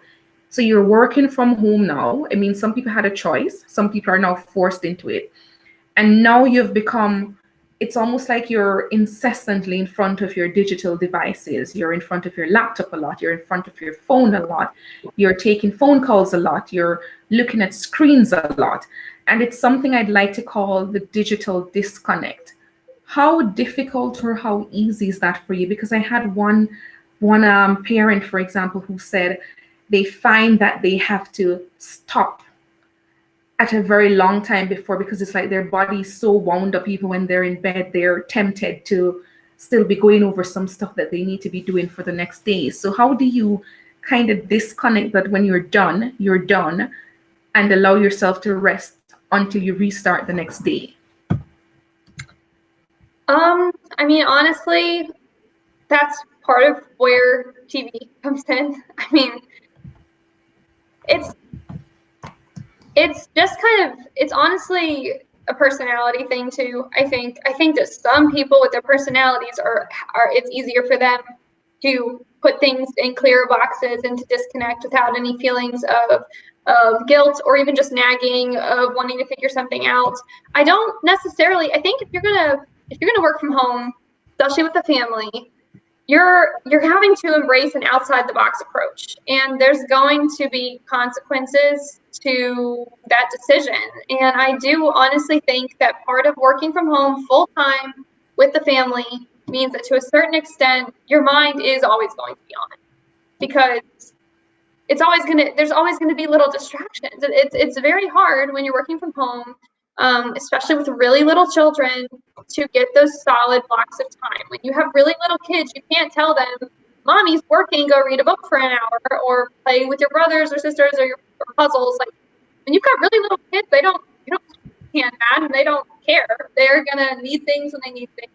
So you're working from home now. I mean, some people had a choice. Some people are now forced into it. And now you've become, it's almost like you're incessantly in front of your digital devices. You're in front of your laptop a lot. You're in front of your phone a lot. You're taking phone calls a lot. You're looking at screens a lot. And it's something I'd like to call the digital disconnect. How difficult or how easy is that for you? Because I had one parent, for example, who said they find that they have to stop at a very long time before, because it's like their body is so wound up. Even when they're in bed, they're tempted to still be going over some stuff that they need to be doing for the next day. So how do you kind of disconnect that when you're done, and allow yourself to rest until you restart the next day? I mean, honestly, that's part of where TV comes in. I mean, it's just it's honestly a personality thing too. I think that some people with their personalities are it's easier for them to put things in clear boxes and to disconnect without any feelings of guilt or even just nagging of wanting to figure something out. I don't necessarily. I think if you're gonna work from home, especially with the family, you're having to embrace an outside the box approach, and there's going to be consequences to that decision. And I do honestly think that part of working from home full time with the family means that to a certain extent, your mind is always going to be on, because there's always going to be little distractions. It's very hard when you're working from home, especially with really little children, to get those solid blocks of time. When you have really little kids, you can't tell them, mommy's working, go read a book for an hour, or play with your brothers or sisters, or puzzles. Like, when you've got really little kids, you don't can that, and they don't care. They're gonna need things when they need things.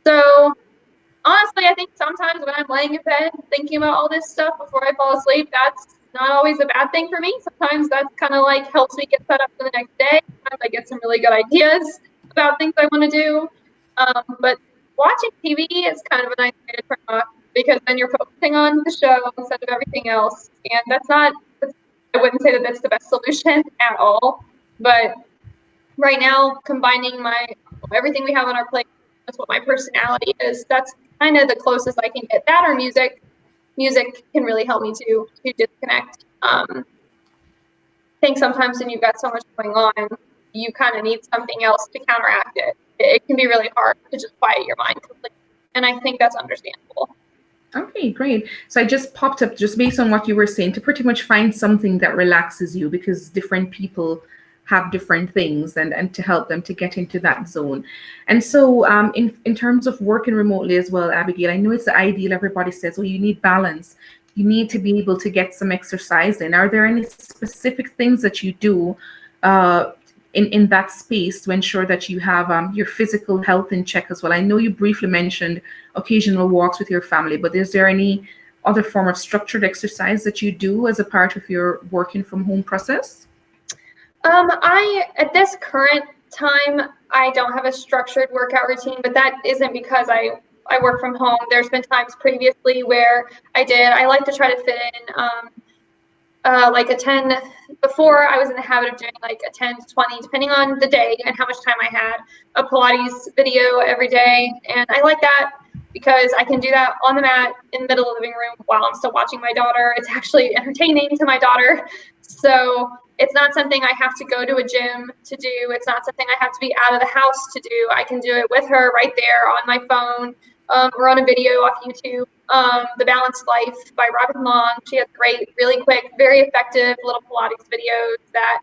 So honestly, I think sometimes when I'm laying in bed thinking about all this stuff before I fall asleep, that's not always a bad thing for me. Sometimes that's kind of like helps me get set up for the next day. Sometimes I get some really good ideas about things I want to do. But watching TV is kind of a nice way to turn off, because then you're focusing on the show instead of everything else. And I wouldn't say that that's the best solution at all. But right now, combining everything we have on our plate, that's what my personality is. That's kind of the closest I can get. That or music. Music can really help me to disconnect. I think sometimes when you've got so much going on, you kind of need something else to counteract it. It can be really hard to just quiet your mind completely, and I think that's understandable. Okay, great. So I just popped up, just based on what you were saying, to pretty much find something that relaxes you, because different people have different things, and to help them to get into that zone. And so in terms of working remotely as well, Abigail, I know it's the ideal. Everybody says, well, you need balance. You need to be able to get some exercise in. Are there any specific things that you do in that space to ensure that you have your physical health in check as well? I know you briefly mentioned occasional walks with your family, but is there any other form of structured exercise that you do as a part of your working from home process? At this current time, I don't have a structured workout routine, but that isn't because I work from home. There's been times previously where I did. I like to try to fit in like a 10. Before, I was in the habit of doing like a 10 to 20, depending on the day and how much time I had, a Pilates video every day. And I like that because I can do that on the mat in the middle of the living room while I'm still watching my daughter. It's actually entertaining to my daughter. So it's not something I have to go to a gym to do. It's not something I have to be out of the house to do. I can do it with her right there on my phone, or on a video off YouTube. The Balanced Life by Robin Long. She has great, really quick, very effective little Pilates videos that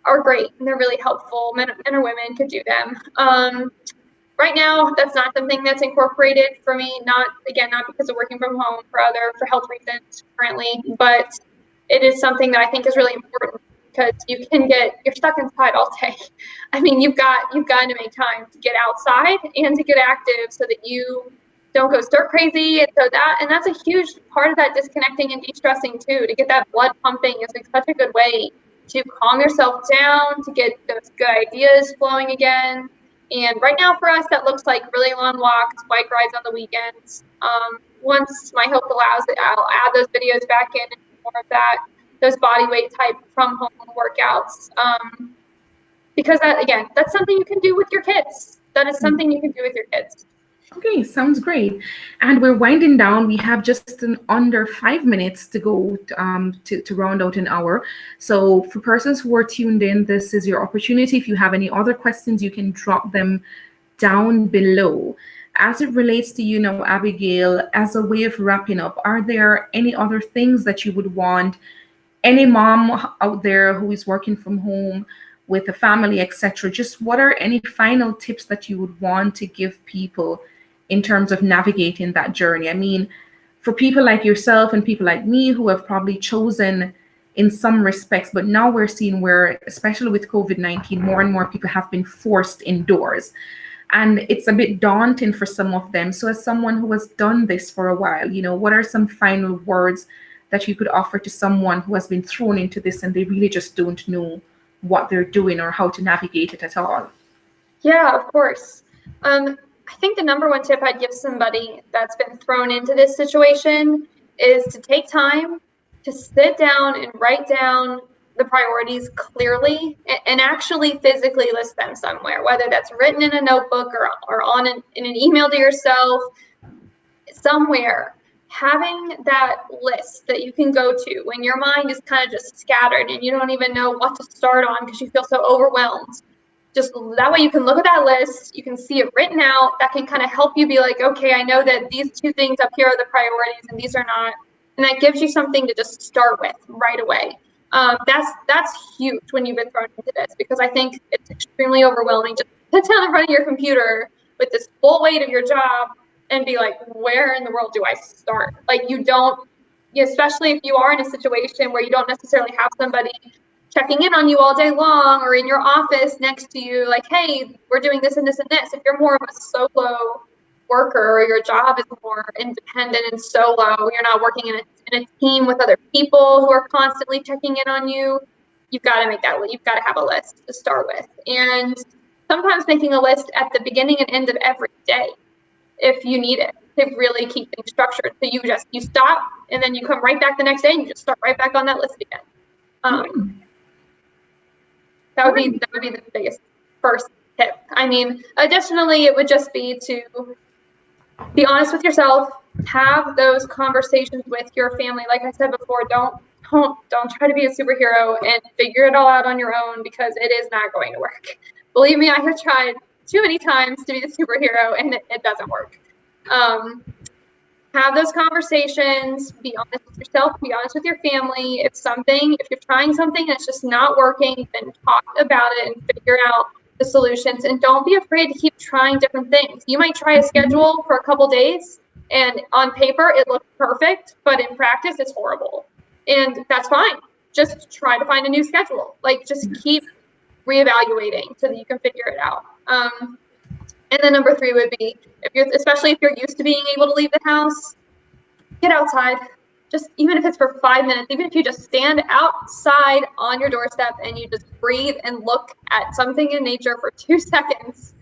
are great, and they're really helpful. Men or women could do them. Right now, that's not something that's incorporated for me, not because of working from home, for health reasons currently, but it is something that I think is really important, because you're stuck inside all day. I mean, you've got to make time to get outside and to get active so that you don't go stir crazy. And that's a huge part of that disconnecting and de-stressing too, to get that blood pumping is such a good way to calm yourself down, to get those good ideas flowing again. And right now for us, that looks like really long walks, bike rides on the weekends. Once my health allows it, I'll add those videos back in and more of that, those body weight type from home workouts. Because that's something you can do with your kids. That is something you can do with your kids. Okay, sounds great. And we're winding down. We have just under 5 minutes to go to round out an hour. So for persons who are tuned in, this is your opportunity. If you have any other questions, you can drop them down below. As it relates to you now, Abigail, as a way of wrapping up, are there any other things that you would want any mom out there who is working from home with a family, etc.? Just what are any final tips that you would want to give people in terms of navigating that journey? I mean, for people like yourself and people like me who have probably chosen in some respects, but now we're seeing where, especially with COVID-19, more and more people have been forced indoors. And it's a bit daunting for some of them. So as someone who has done this for a while, what are some final words that you could offer to someone who has been thrown into this and they really just don't know what they're doing or how to navigate it at all? Yeah, of course. I think the number one tip I'd give somebody that's been thrown into this situation is to take time to sit down and write down the priorities clearly and actually physically list them somewhere, whether that's written in a notebook or in an email to yourself, somewhere. Having that list that you can go to when your mind is kind of just scattered and you don't even know what to start on because you feel so overwhelmed. Just that way you can look at that list, you can see it written out. That can kind of help you be like, okay, I know that these two things up here are the priorities and these are not. And that gives you something to just start with right away. That's huge when you've been thrown into this, because I think it's extremely overwhelming to sit down in front of your computer with this full weight of your job and be like, where in the world do I start? Like, you don't, especially if you are in a situation where you don't necessarily have somebody checking in on you all day long or in your office next to you, like, hey, we're doing this and this and this. If you're more of a solo worker, or your job is more independent and solo, you're not working in a team with other people who are constantly checking in on you, you've got to have a list to start with. And sometimes making a list at the beginning and end of every day, if you need it, to really keep things structured. So you stop, and then you come right back the next day and you just start right back on that list again. That would be the biggest first tip. I mean, additionally, it would just be to be honest with yourself, have those conversations with your family. Like I said before, don't try to be a superhero and figure it all out on your own, because it is not going to work. Believe me, I have tried too many times to be the superhero, and it doesn't work. Have those conversations, be honest with yourself, be honest with your family. If you're trying something that's just not working, then talk about it and figure out the solutions. And don't be afraid to keep trying different things. You might try a schedule for a couple days, and on paper it looks perfect, but in practice it's horrible. And that's fine. Just try to find a new schedule. Like, just keep reevaluating so that you can figure it out. And then number 3 would be, especially if you're used to being able to leave the house, get outside. Just even if it's for 5 minutes, even if you just stand outside on your doorstep and you just breathe and look at something in nature for 2 seconds,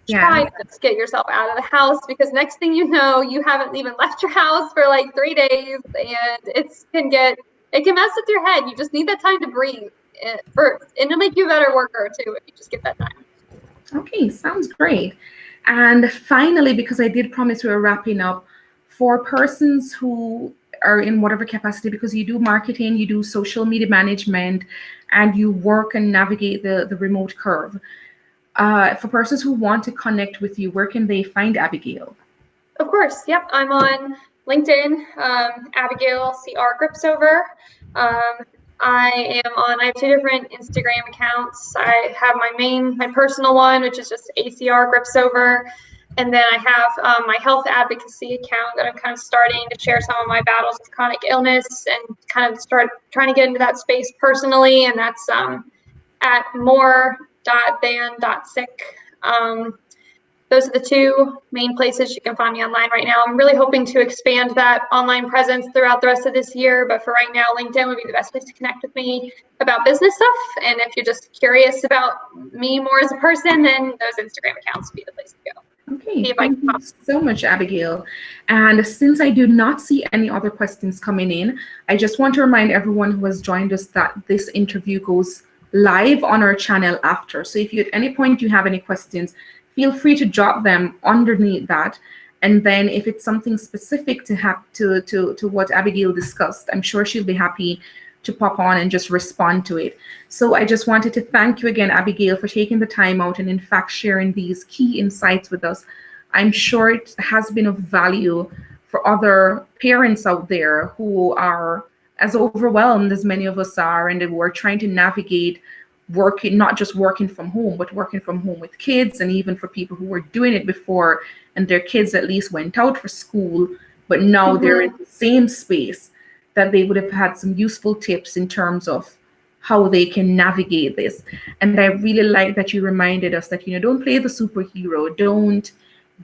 try to just get yourself out of the house, because next thing you know, you haven't even left your house for like 3 days, and it can mess with your head. You just need that time to breathe first, and it'll make you a better worker too if you just get that time. Okay, sounds great. And finally, because I did promise we were wrapping up, for persons who are in whatever capacity, because you do marketing, you do social media management, and you work and navigate the remote curve, for persons who want to connect with you, where can they find Abigail? Of course, yep. I'm on LinkedIn, Abigail Gripshover. I have 2 different Instagram accounts. I have my personal one, which is just ACR Gripshover. And then I have my health advocacy account that I'm kind of starting to share some of my battles with chronic illness and kind of start trying to get into that space personally. And that's at more.than.sick. Those are the 2 main places you can find me online right now. I'm really hoping to expand that online presence throughout the rest of this year, but for right now, LinkedIn would be the best place to connect with me about business stuff. And if you're just curious about me more as a person, then those Instagram accounts would be the place to go. Okay, thank you so much, Abigail. And since I do not see any other questions coming in, I just want to remind everyone who has joined us that this interview goes live on our channel after. So if you at any point you have any questions, feel free to drop them underneath that. And then if it's something specific to what Abigail discussed, I'm sure she'll be happy to pop on and just respond to it. So I just wanted to thank you again, Abigail, for taking the time out and in fact sharing these key insights with us. I'm sure it has been of value for other parents out there who are as overwhelmed as many of us are, and we're trying to navigate working, not just working from home, but working from home with kids, and even for people who were doing it before and their kids at least went out for school, but now they're in the same space, that they would have had some useful tips in terms of how they can navigate this. And I really like that you reminded us that, don't play the superhero. Don't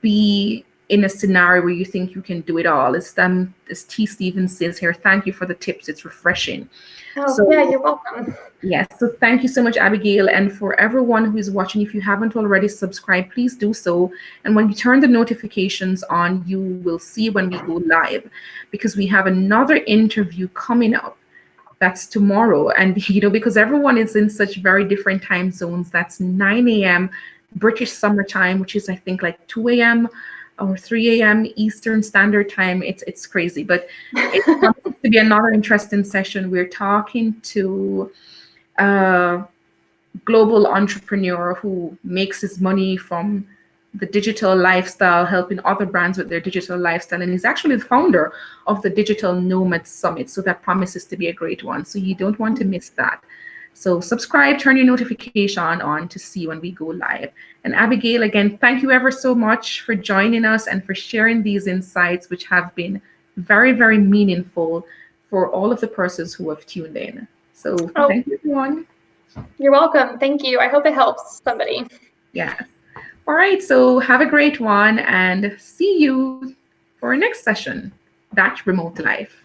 be in a scenario where you think you can do it all. As T. Stevens says here, thank you for the tips. It's refreshing. Yeah, you're welcome. Yes, so thank you so much, Abigail. And for everyone who is watching, if you haven't already subscribed, please do so. And when you turn the notifications on, you will see when we go live, because we have another interview coming up. That's tomorrow. And, because everyone is in such very different time zones, that's 9 a.m. British summertime, which is, I think, like 2 a.m. or 3 a.m. Eastern Standard Time. It's crazy, but it's going to be another interesting session. We're talking to global entrepreneur who makes his money from the digital lifestyle, helping other brands with their digital lifestyle. And he's actually the founder of the Digital Nomad Summit. So that promises to be a great one. So you don't want to miss that. So subscribe, turn your notification on to see when we go live. And Abigail, again, thank you ever so much for joining us and for sharing these insights, which have been very, very meaningful for all of the persons who have tuned in. So thank you, everyone. You're welcome. Thank you. I hope it helps somebody. Yes. All right. So have a great one and see you for our next session, That Remote Life.